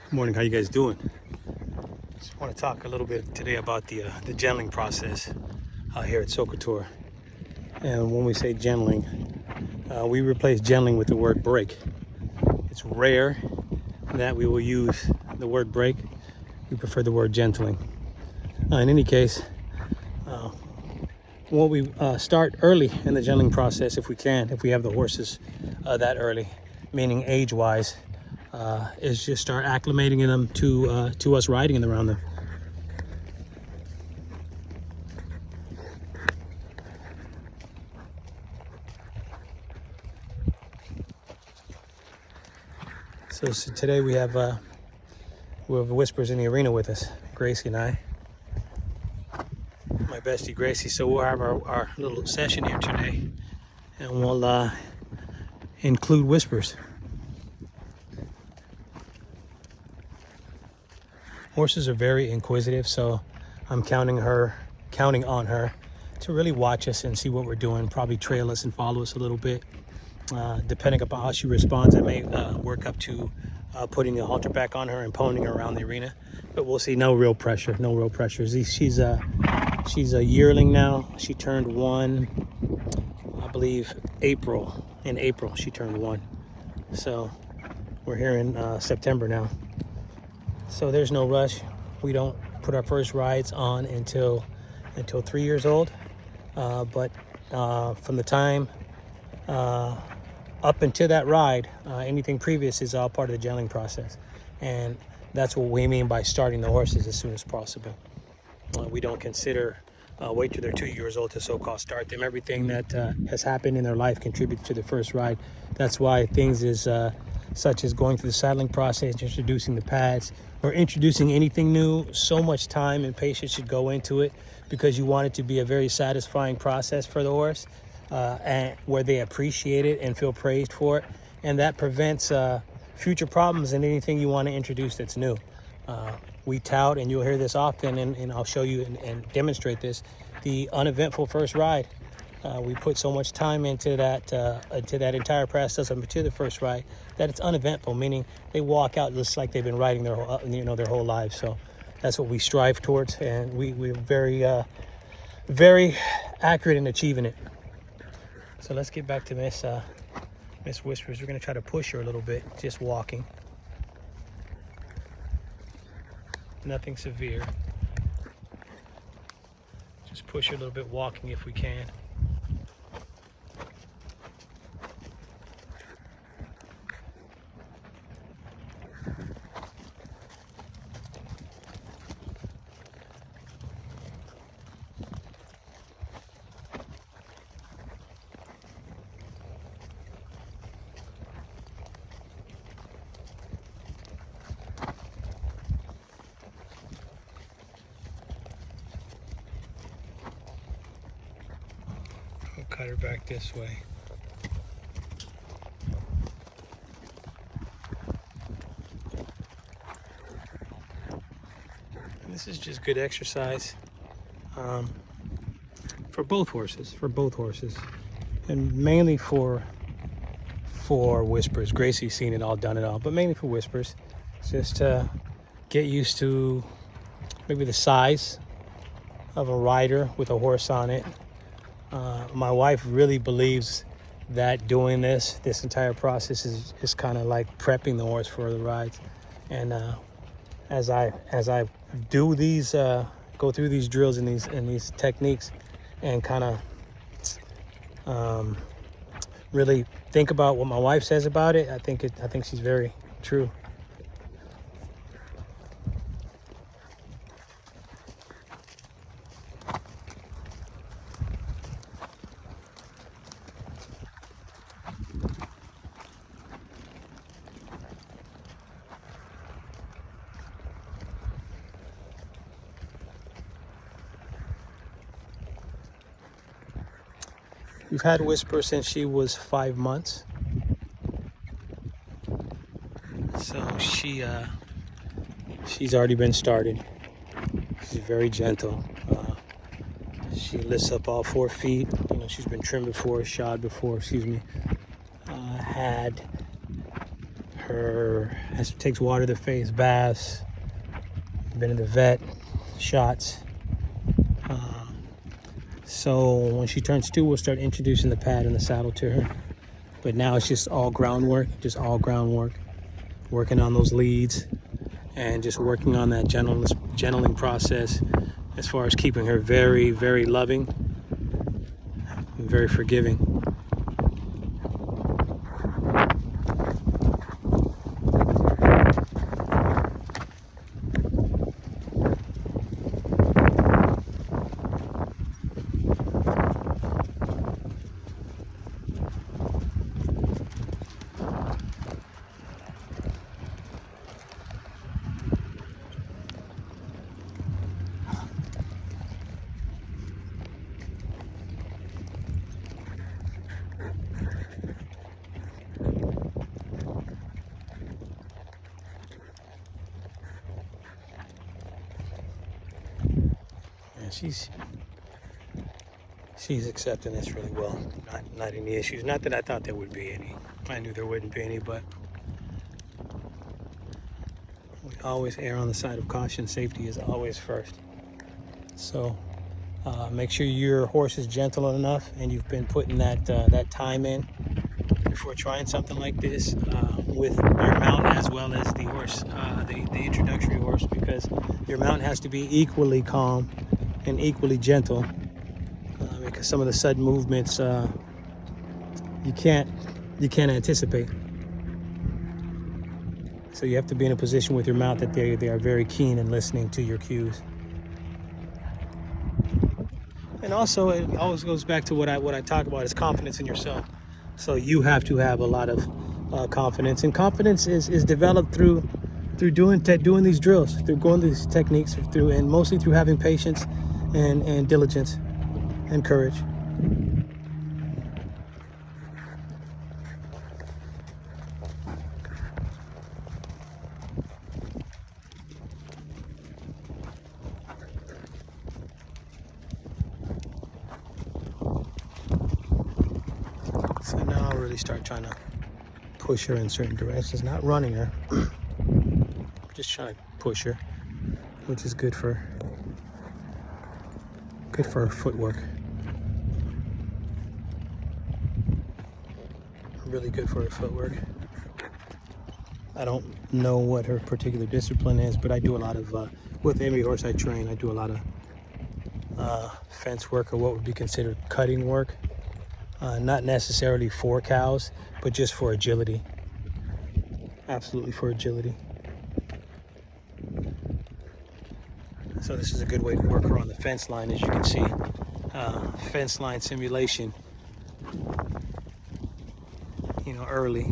Good morning. How you guys doing? Just want to talk a little bit today about the gentling process here at Socotur. And when we say gentling, we replace gentling with the word break. It's rare that we will use the word break. We prefer the word gentling. In any case, when we start early in the gentling process, if we can, if we have the horses that early, meaning age-wise, is just start acclimating them to us riding around them. So today we have Whispers in the arena with us, Gracie and I, my bestie Gracie. So we'll have our little session here today, and we'll include Whispers. Horses are very inquisitive, so I'm counting on her to really watch us and see what we're doing, probably trail us and follow us a little bit. Depending upon how she responds, I may work up to putting the halter back on her and ponying her around the arena. But we'll see. No real pressure. She's a yearling now. She turned 1, I believe, April. In April, she turned 1. So we're here in September now. So there's no rush. We don't put our first rides on until 3 years old. But from the time up until that ride, anything previous is all part of the gentling process. And that's what we mean by starting the horses as soon as possible. We don't consider wait till they're 2 years old to so-called start them. Everything that has happened in their life contributes to the first ride. That's why things is such as going through the saddling process, introducing the pads, or introducing anything new, so much time and patience should go into it, because you want it to be a very satisfying process for the horse, and where they appreciate it and feel praised for it. And that prevents future problems in anything you want to introduce that's new. We tout, and you'll hear this often, and I'll show you and demonstrate this, the uneventful first ride. We put so much time into that entire process up to the first ride that it's uneventful, meaning they walk out just like they've been riding their whole lives. So that's what we strive towards, and we're very accurate in achieving it. So let's get back to Miss Whispers. We're going to try to push her a little bit, just walking. Nothing severe. Just push her a little bit, walking if we can. I'll cut her back this way. And this is just good exercise for both horses, and mainly for Whispers. Gracie's seen it all, done it all, but mainly for Whispers, just to get used to maybe the size of a rider with a horse on it. My wife really believes that doing this entire process is kind of like prepping the horse for the rides. And as I do these, go through these drills and these techniques, and kind of really think about what my wife says about it, I think she's very true. We've had Whisper since she was 5 months. So she's already been started. She's very gentle. She lifts up all 4 feet. She's been trimmed before, shod before, had takes water to the face, baths, been in the vet, shots. So when she turns 2, we'll start introducing the pad and the saddle to her. But now it's just all groundwork, working on those leads and just working on that gentling process as far as keeping her very, very loving and very forgiving. She's accepting this really well. Not any issues. Not that I thought there would be any. I knew there wouldn't be any, but we always err on the side of caution. Safety is always first. So make sure your horse is gentle enough and you've been putting that time in before trying something like this with your mount as well as the horse, the introductory horse, because your mount has to be equally calm and equally gentle, because some of the sudden movements you can't anticipate. So you have to be in a position with your mount that they are very keen and listening to your cues. And also, it always goes back to what I talk about is confidence in yourself. So you have to have a lot of confidence, and confidence is developed through doing these drills, through going through these techniques, and mostly through having patience and diligence and courage. So now I'll really start trying to push her in certain directions, not running her, just trying to push her, which is good for her footwork. Really good for her footwork. I don't know what her particular discipline is, but I do a lot of, with every horse I train, I do a lot of fence work, or what would be considered cutting work. Not necessarily for cows, but just for agility. Absolutely for agility. So this is a good way to work her on the fence line, as you can see. Fence line simulation, early.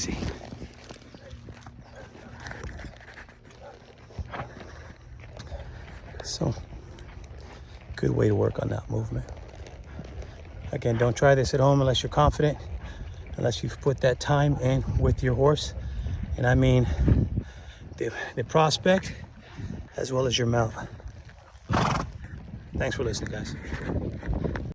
easy. So, good way to work on that movement. Again, don't try this at home unless you're confident, unless you've put that time in with your horse. And I mean the prospect as well as your mount. Thanks for listening, guys.